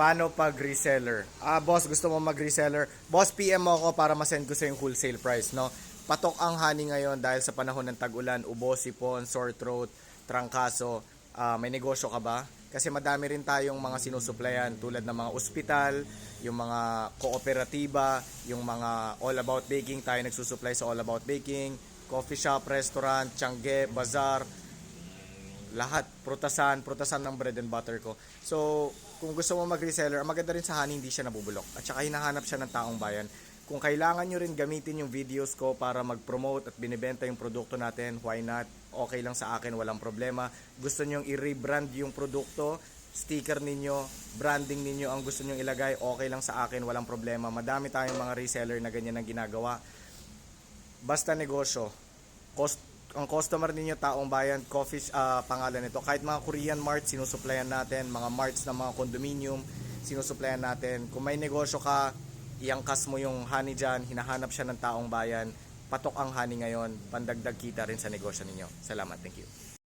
Paano pag reseller? Boss, gusto mo mag-reseller? Boss, PM mo ako para masend ko sa yung wholesale price, no? Patok ang honey ngayon dahil sa panahon ng tag-ulan, ubo, sipon, sore throat, trangkaso. May negosyo ka ba? Kasi madami rin tayong mga sinusuplayan tulad ng mga ospital, yung mga kooperatiba, yung mga all about baking, tayo nagsusupply sa all about baking, coffee shop, restaurant, tiangge, bazaar, lahat, prutasan ng bread and butter ko. So, kung gusto mo mag-reseller, ang maganda rin sa honey, hindi siya nabubulok. At saka hinahanap siya ng taong bayan. Kung kailangan nyo rin gamitin yung videos ko para mag-promote at binibenta yung produkto natin, why not? Okay lang sa akin, walang problema. Gusto nyo i-rebrand yung produkto, sticker ninyo, branding ninyo ang gusto nyo ilagay, okay lang sa akin, walang problema. Madami tayong mga reseller na ganyan ang ginagawa. Basta negosyo, ang customer ninyo taong bayan, coffee pangalan nito. Kahit mga Korean mart sinusuplayan natin, mga marts ng mga condominium sinusuplayan natin. Kung may negosyo ka, iangkas mo yung honey dyan, hinahanap siya ng taong bayan, patok ang honey ngayon, pandagdag kita rin sa negosyo ninyo. Salamat, thank you.